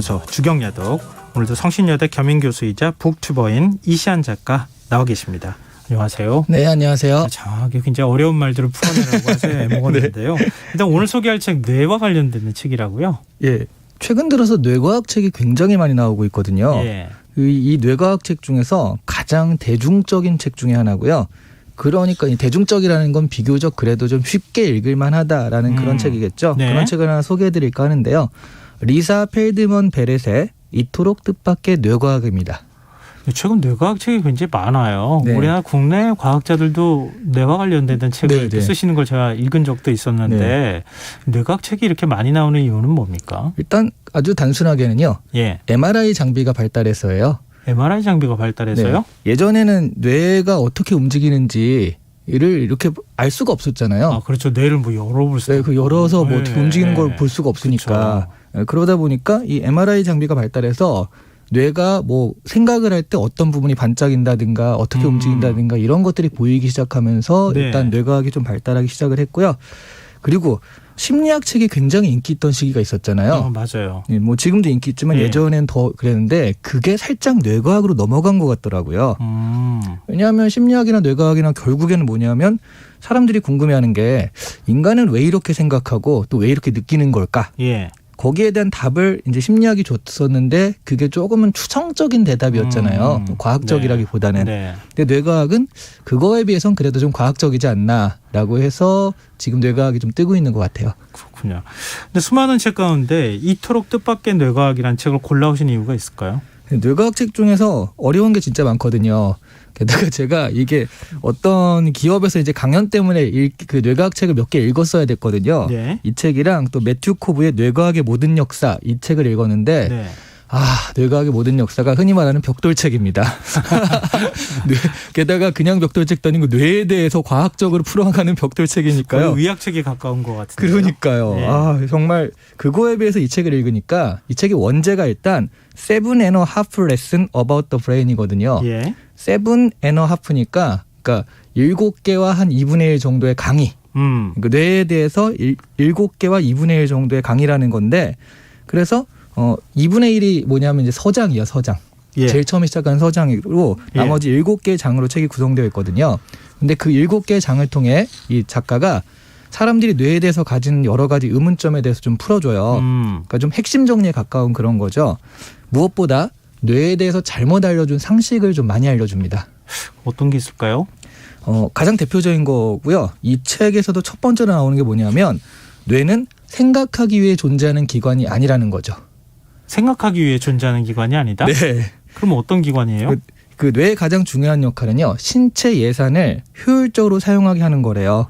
연구소 주경야독, 오늘도 성신여대 겸임교수이자 북튜버인 이시안 작가 나와 계십니다. 안녕하세요. 네, 안녕하세요. 자, 굉장히 어려운 말들을 풀어내라고 해서 애먹었는데요. 네. 일단 오늘 소개할 책 뇌와 관련된 책이라고요? 예, 최근 들어서 뇌과학 책이 굉장히 많이 나오고 있거든요. 예. 이 뇌과학 책 중에서 가장 대중적인 책 중에 하나고요. 그러니까 이 대중적이라는 건 비교적 그래도 좀 쉽게 읽을 만하다라는 그런 책이겠죠. 네. 그런 책을 하나 소개해드릴까 하는데요. 리사 펠드먼 베렛의 이토록 뜻밖의 뇌과학입니다. 최근 뇌과학 책이 굉장히 많아요. 네. 우리나라 국내 과학자들도 뇌와 관련된 책을 네. 쓰시는 걸 제가 읽은 적도 있었는데 네. 뇌과학 책이 이렇게 많이 나오는 이유는 뭡니까? 일단 아주 단순하게는요. 예. MRI 장비가 발달해서예요. MRI 장비가 발달해서요? 네. 예전에는 뇌가 어떻게 움직이는지를 이렇게 알 수가 없었잖아요. 아, 그렇죠. 뇌를 뭐 열어볼 수. 네, 그 열어서 뭐 네. 어떻게 움직이는 걸 볼 수가 없으니까. 그렇죠. 그러다 보니까 이 MRI 장비가 발달해서 뇌가 뭐 생각을 할 때 어떤 부분이 반짝인다든가 어떻게 움직인다든가 이런 것들이 보이기 시작하면서 네. 일단 뇌과학이 좀 발달하기 시작을 했고요. 그리고 심리학 책이 굉장히 인기 있던 시기가 있었잖아요. 맞아요. 네, 뭐 지금도 인기 있지만 예. 예전엔 더 그랬는데 그게 살짝 뇌과학으로 넘어간 것 같더라고요. 왜냐하면 심리학이나 뇌과학이나 결국에는 뭐냐면 사람들이 궁금해하는 게 인간은 왜 이렇게 생각하고 또 왜 이렇게 느끼는 걸까? 예. 거기에 대한 답을 이제 심리학이 줬었는데 그게 조금은 추정적인 대답이었잖아요. 과학적이라기보다는. 네. 근데 뇌과학은 그거에 비해서는 그래도 좀 과학적이지 않나라고 해서 지금 뇌과학이 좀 뜨고 있는 것 같아요. 그렇군요. 근데 수많은 책 가운데 이토록 뜻밖의 뇌과학이라는 책을 골라오신 이유가 있을까요? 뇌과학 책 중에서 어려운 게 진짜 많거든요. 게다가 제가 이게 어떤 기업에서 이제 강연 때문에 그 뇌과학 책을 몇 개 읽었어야 됐거든요. 네. 이 책이랑 또 매튜 코브의 뇌과학의 모든 역사 이 책을 읽었는데 네. 뇌과학의 모든 역사가 흔히 말하는 벽돌책입니다. 게다가 그냥 벽돌책도 아니고 뇌에 대해서 과학적으로 풀어가는 벽돌책이니까요. 거의 의학책에 가까운 것 같은데요. 그러니까요. 네. 정말 그거에 비해서 이 책을 읽으니까 이 책의 원제가 일단 7.5 lesson about the brain이거든요. 예. 7.5니까 그러니까 7개와 한 2분의 1 정도의 강의. 그러니까 뇌에 대해서 7개와 2분의 1 정도의 강의라는 건데 그래서 2분의 1이 뭐냐면 이제 서장이에요, 서장. 예. 제일 처음에 시작한 서장이고 나머지 7개의 장으로 책이 구성되어 있거든요. 근데 그 7개의 장을 통해 이 작가가 사람들이 뇌에 대해서 가진 여러 가지 의문점에 대해서 좀 풀어줘요. 그러니까 좀 핵심 정리에 가까운 그런 거죠. 무엇보다 뇌에 대해서 잘못 알려준 상식을 좀 많이 알려줍니다. 어떤 게 있을까요? 가장 대표적인 거고요. 이 책에서도 첫 번째로 나오는 게 뭐냐면 뇌는 생각하기 위해 존재하는 기관이 아니라는 거죠. 생각하기 위해 존재하는 기관이 아니다? 네. 그럼 어떤 기관이에요? 그 뇌의 가장 중요한 역할은요. 신체 예산을 효율적으로 사용하게 하는 거래요.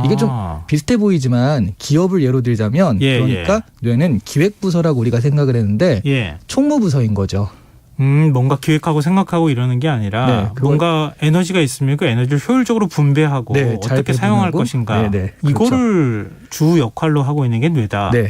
이게 좀 비슷해 보이지만 기업을 예로 들자면 그러니까 뇌는 기획부서라고 우리가 생각을 했는데 총무부서인 거죠. 뭔가 기획하고 생각하고 이러는 게 아니라 뭔가 에너지가 있으면 그 에너지를 효율적으로 분배하고 어떻게 사용할 것인가 이거를 그렇죠. 주 역할로 하고 있는 게 뇌다. 네.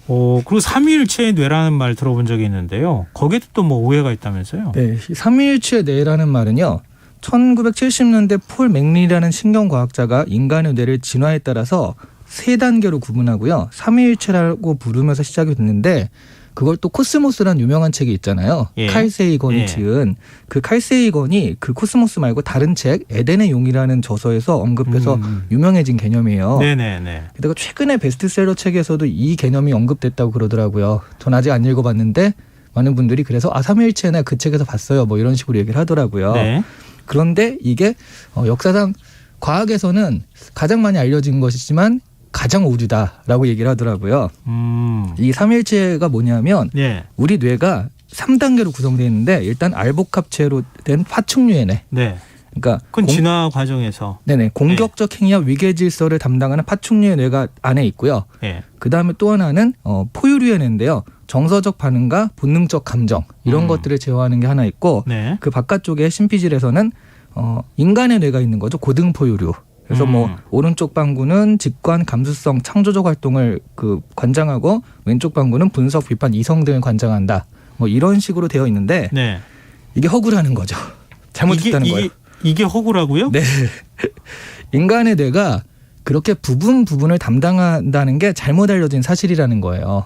그리고 삼위일체의 뇌라는 말 들어본 적이 있는데요. 거기에도 또 뭐 오해가 있다면서요? 네, 삼위일체의 뇌라는 말은요. 1970년대 폴 맥리라는 신경과학자가 인간의 뇌를 진화에 따라서 3단계로 구분하고요. 삼위일체라고 부르면서 시작이 됐는데 그걸 또 코스모스라는 유명한 책이 있잖아요. 칼 세이건이 지은 그 칼 세이건이 그 코스모스 말고 다른 책 에덴의 용이라는 저서에서 언급해서 유명해진 개념이에요. 네네네. 게다가 최근에 베스트셀러 책에서도 이 개념이 언급됐다고 그러더라고요. 전 아직 안 읽어봤는데 많은 분들이 그래서 삼위일체나 그 책에서 봤어요. 뭐 이런 식으로 얘기를 하더라고요. 네. 그런데 이게 역사상 과학에서는 가장 많이 알려진 것이지만 가장 오류다라고 얘기를 하더라고요. 이 삼위일체가 뭐냐면 우리 뇌가 3단계로 구성되어 있는데 일단 알복합체로 된 파충류의 뇌. 네. 그러니까 그건 진화 과정에서 공격적 행위와 위계 질서를 담당하는 파충류의 뇌가 안에 있고요. 그다음에 또 하나는 포유류의 뇌인데요. 정서적 반응과 본능적 감정 이런 것들을 제어하는 게 하나 있고 그 바깥쪽에 심피질에서는 인간의 뇌가 있는 거죠. 고등포유류. 그래서 뭐 오른쪽 방구는 직관, 감수성, 창조적 활동을 관장하고 왼쪽 방구는 분석, 비판, 이성 등을 관장한다. 뭐 이런 식으로 되어 있는데 이게 허구라는 거죠. 잘못했다는 거예요. 이게 허구라고요? 네. 인간의 뇌가 그렇게 부분을 담당한다는 게 잘못 알려진 사실이라는 거예요.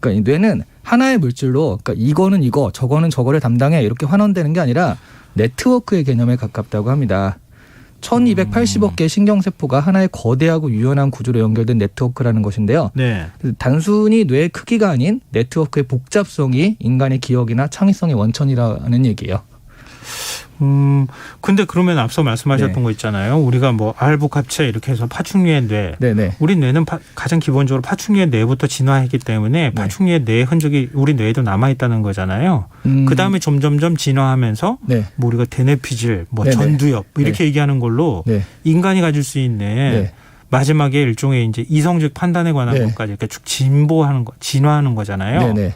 그러니까 이 뇌는 하나의 물질로 그러니까 이거는 이거, 저거는 저거를 담당해 이렇게 환원되는 게 아니라 네트워크의 개념에 가깝다고 합니다. 1280억 개의 신경세포가 하나의 거대하고 유연한 구조로 연결된 네트워크라는 것인데요. 네. 단순히 뇌의 크기가 아닌 네트워크의 복잡성이 인간의 기억이나 창의성의 원천이라는 얘기예요. 근데 그러면 앞서 말씀하셨던 네. 거 있잖아요. 우리가 뭐 알부갑체 이렇게 해서 파충류의 뇌. 네네. 우리 뇌는 가장 기본적으로 파충류의 뇌부터 진화했기 때문에 파충류의 뇌의 흔적이 우리 뇌에도 남아있다는 거잖아요. 그 다음에 점점점 진화하면서 네. 뭐 우리가 대뇌피질, 뭐 네네. 전두엽 이렇게 네. 얘기하는 걸로 네. 인간이 가질 수 있는 네. 마지막에 일종의 이제 이성적 판단에 관한 네. 것까지 이렇게 쭉 진보하는 거, 진화하는 거잖아요. 네네.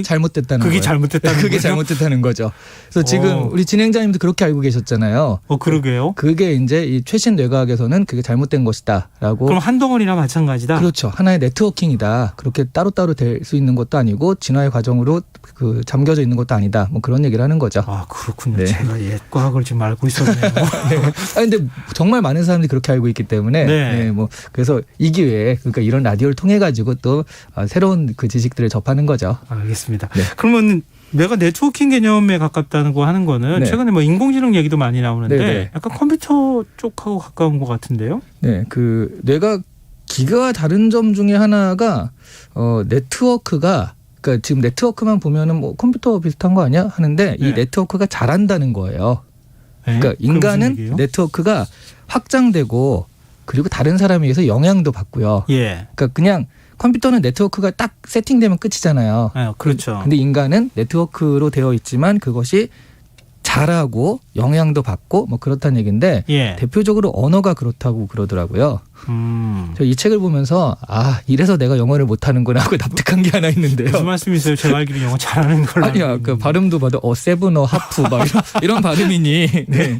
잘못됐다는 그게 거예요. 잘못됐다는 그게 잘못됐다는 거죠. 그래서 지금 우리 진행자님도 그렇게 알고 계셨잖아요. 그러게요. 그게 이제 이 최신 뇌과학에서는 그게 잘못된 것이다라고. 그럼 한덩어리나 마찬가지다. 그렇죠. 하나의 네트워킹이다. 그렇게 따로따로 될 수 있는 것도 아니고 진화의 과정으로 그 잠겨져 있는 것도 아니다. 뭐 그런 얘기를 하는 거죠. 아 그렇군요. 네. 제가 옛 과학을 지금 알고 있었네요. 네. 근데 정말 많은 사람들이 그렇게 알고 있기 때문에 네. 네, 뭐 그래서 이 기회에 그러니까 이런 라디오를 통해 가지고 또 새로운 그 지식들을 접하는 거죠. 알겠습니다. 네. 그러면 뇌가 네트워킹 개념에 가깝다는 거 하는 거는 네. 최근에 뭐 인공지능 얘기도 많이 나오는데 네네. 약간 컴퓨터 쪽하고 가까운 것 같은데요? 네, 그 뇌가 기계와 다른 점 중에 하나가 네트워크가 그러니까 지금 네트워크만 보면은 뭐 컴퓨터 비슷한 거 아니야 하는데 네. 이 네트워크가 잘한다는 거예요. 네? 그러니까 인간은 네트워크가 확장되고 그리고 다른 사람에 의해서 영향도 받고요. 예. 그러니까 그냥 컴퓨터는 네트워크가 딱 세팅되면 끝이잖아요. 그렇죠. 근데 인간은 네트워크로 되어 있지만 그것이 잘하고 영향도 받고 뭐 그렇다는 얘기인데 예. 대표적으로 언어가 그렇다고 그러더라고요. 저 이 책을 보면서 이래서 내가 영어를 못하는구나 하고 납득한 게 하나 있는데요. 무슨 말씀이세요? 제가 알기로 영어 잘하는 걸로. 아니야. 그 발음도 봐도 세븐 하프 막 이런 발음이니. 네.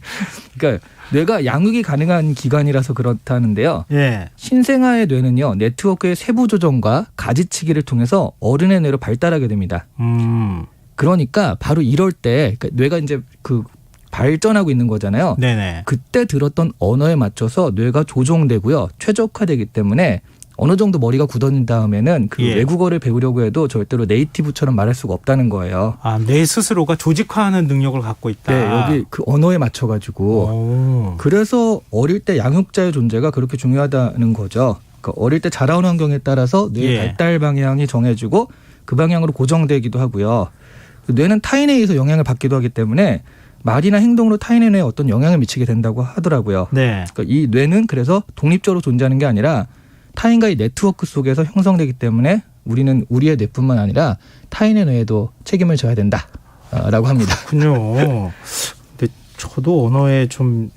그러니까 뇌가 양육이 가능한 기관이라서 그렇다는데요. 예. 신생아의 뇌는요. 네트워크의 세부 조정과 가지치기를 통해서 어른의 뇌로 발달하게 됩니다. 그러니까 바로 이럴 때 그러니까 뇌가 이제 그 발전하고 있는 거잖아요. 네네. 그때 들었던 언어에 맞춰서 뇌가 조종되고요. 최적화되기 때문에 어느 정도 머리가 굳어진 다음에는 그 외국어를 배우려고 해도 절대로 네이티브처럼 말할 수가 없다는 거예요. 내 스스로가 조직화하는 능력을 갖고 있다. 네, 여기 그 언어에 맞춰가지고. 그래서 어릴 때 양육자의 존재가 그렇게 중요하다는 거죠. 그러니까 어릴 때 자라온 환경에 따라서 뇌의 발달 방향이 정해지고 그 방향으로 고정되기도 하고요. 뇌는 타인에 의해서 영향을 받기도 하기 때문에 말이나 행동으로 타인의 뇌에 어떤 영향을 미치게 된다고 하더라고요. 네. 그러니까 이 뇌는 그래서 독립적으로 존재하는 게 아니라 타인과의 네트워크 속에서 형성되기 때문에 우리는 우리의 뇌뿐만 아니라 타인의 뇌에도 책임을 져야 된다라고 합니다. 그렇군요. 근데 저도 언어에 좀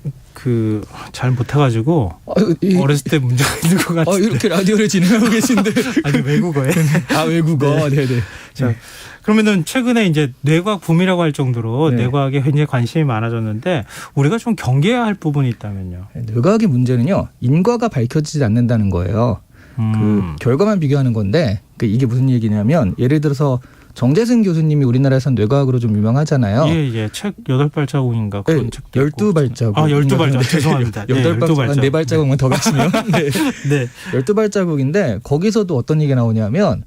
잘 못해가지고 어렸을 때 문제가 있는 것 같은데. 이렇게 라디오를 진행하고 계신데. 아니 외국어에. 외국어. 네네. 자, 그러면은 최근에 이제 뇌과학 붐이라고 할 정도로 뇌과학에 굉장히 관심이 많아졌는데 우리가 좀 경계해야 할 부분이 있다면요. 뇌과학의 문제는요. 인과가 밝혀지지 않는다는 거예요. 그 결과만 비교하는 건데 이게 무슨 얘기냐면 예를 들어서 정재승 교수님이 우리나라에서는 뇌과학으로 좀 유명하잖아요. 예. 책 8발자국인가 그런 책도 12발자국. 12발자국. 죄송합니다. 12발자국. 4발자국만 더 가시면. 네. 12발자국인데 거기서도 어떤 얘기가 나오냐면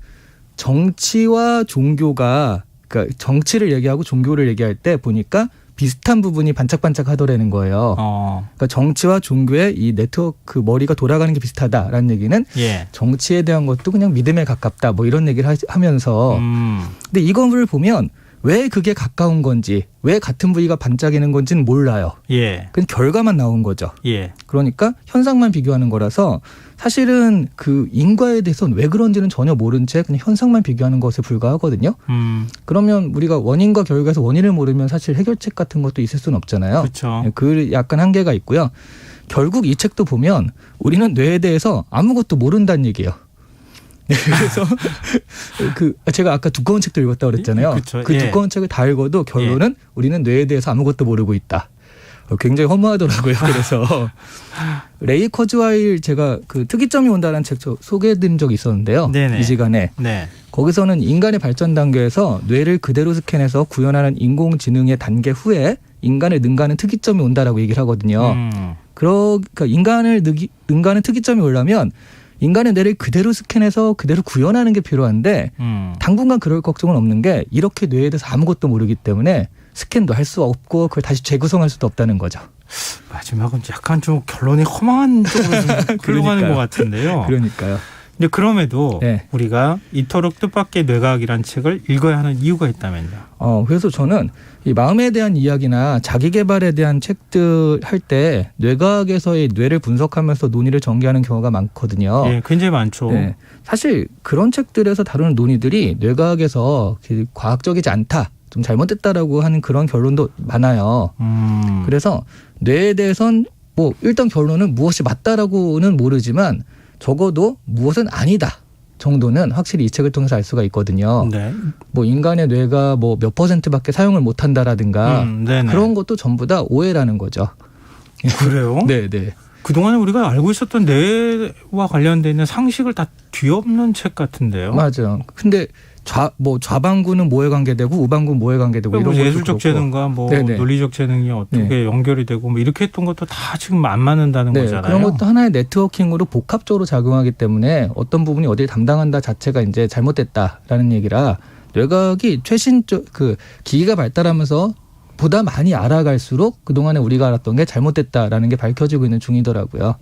정치와 종교가 그러니까 정치를 얘기하고 종교를 얘기할 때 보니까 비슷한 부분이 반짝반짝 하더라는 거예요. 그러니까 정치와 종교의 이 네트워크 머리가 돌아가는 게 비슷하다라는 얘기는 정치에 대한 것도 그냥 믿음에 가깝다 뭐 이런 얘기를 하면서 근데 이걸 보면 왜 그게 가까운 건지 왜 같은 부위가 반짝이는 건지는 몰라요. 그냥 결과만 나온 거죠. 그러니까 현상만 비교하는 거라서 사실은 그 인과에 대해서는 왜 그런지는 전혀 모른 채 그냥 현상만 비교하는 것에 불과하거든요. 그러면 우리가 원인과 결과에서 원인을 모르면 사실 해결책 같은 것도 있을 수는 없잖아요. 그렇죠. 그 약간 한계가 있고요. 결국 이 책도 보면 우리는 뇌에 대해서 아무것도 모른다는 얘기예요. 그래서 제가 아까 두꺼운 책도 읽었다고 그랬잖아요. 그 두꺼운 책을 다 읽어도 결론은 우리는 뇌에 대해서 아무것도 모르고 있다. 굉장히 허무하더라고요. 그래서 레이 커즈와일 제가 그 특이점이 온다는 책 소개해드린 적이 있었는데요. 네네. 이 시간에 거기서는 인간의 발전 단계에서 뇌를 그대로 스캔해서 구현하는 인공지능의 단계 후에 인간을 능가하는 특이점이 온다라고 얘기를 하거든요. 그러니까 인간의 특이점이 뭐냐면 인간의 뇌를 그대로 스캔해서 그대로 구현하는 게 필요한데 당분간 그럴 걱정은 없는 게 이렇게 뇌에 대해서 아무것도 모르기 때문에 스캔도 할 수 없고 그걸 다시 재구성할 수도 없다는 거죠. 마지막은 약간 좀 결론이 허망한 쪽으로 좀 흘러가는 것 같은데요. 그러니까요. 근데 그럼에도 네. 우리가 이토록 뜻밖의 뇌과학이라는 책을 읽어야 하는 이유가 있다면요. 그래서 저는 이 마음에 대한 이야기나 자기 개발에 대한 책들 할 때 뇌과학에서의 뇌를 분석하면서 논의를 전개하는 경우가 많거든요. 예, 굉장히 많죠. 네. 사실 그런 책들에서 다루는 논의들이 뇌과학에서 과학적이지 않다. 좀 잘못됐다라고 하는 그런 결론도 많아요. 그래서 뇌에 대해선 뭐 일단 결론은 무엇이 맞다라고는 모르지만 적어도 무엇은 아니다 정도는 확실히 이 책을 통해서 알 수가 있거든요. 네. 뭐 인간의 뇌가 뭐 몇 %밖에 사용을 못한다라든가 그런 것도 전부 다 오해라는 거죠. 그래요? 네, 네. 그동안 우리가 알고 있었던 뇌와 관련돼 있는 상식을 다 뒤엎는 책 같은데요. 맞아요. 근데 좌반구는 뭐에 관계되고 우반구는 뭐에 관계되고 이런 것도 예술적 재능과 뭐 네네. 논리적 재능이 어떻게 네. 연결이 되고 뭐 이렇게 했던 것도 다 지금 안 맞는다는 네, 거잖아요. 그런 것도 하나의 네트워킹으로 복합적으로 작용하기 때문에 어떤 부분이 어디를 담당한다 자체가 이제 잘못됐다라는 얘기라 뇌과학이 최신적 그 기기가 발달하면서 보다 많이 알아갈수록 그동안에 우리가 알았던 게 잘못됐다라는 게 밝혀지고 있는 중이더라고요.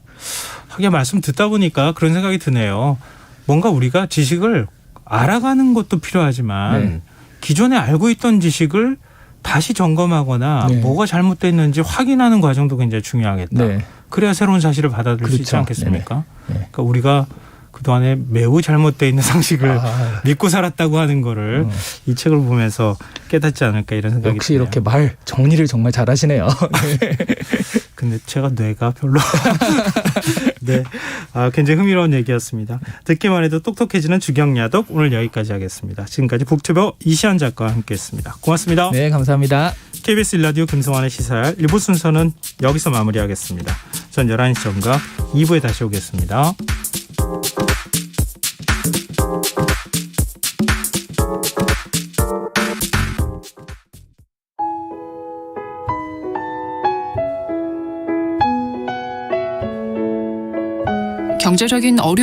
하긴 말씀 듣다 보니까 그런 생각이 드네요. 뭔가 우리가 지식을 알아가는 것도 필요하지만 네. 기존에 알고 있던 지식을 다시 점검하거나 네. 뭐가 잘못됐는지 확인하는 과정도 굉장히 중요하겠다. 네. 그래야 새로운 사실을 받아들일 수 있지 않겠습니까? 네. 그러니까 우리가 그동안에 매우 잘못되어 있는 상식을 믿고 살았다고 하는 거를 이 책을 보면서 깨닫지 않을까 이런 생각이 역시 드네요. 이렇게 말 정리를 정말 잘하시네요. 근데 제가 뇌가 별로 네, 굉장히 흥미로운 얘기였습니다. 듣기만 해도 똑똑해지는 주경야독 오늘 여기까지 하겠습니다. 지금까지 북튜버 이시안 작가와 함께했습니다. 고맙습니다. 네, 감사합니다. KBS 1라디오 금성환의 시사할 1부 순서는 여기서 마무리하겠습니다. 전 11시 전과 2부에 다시 오겠습니다. 경제적인 어려움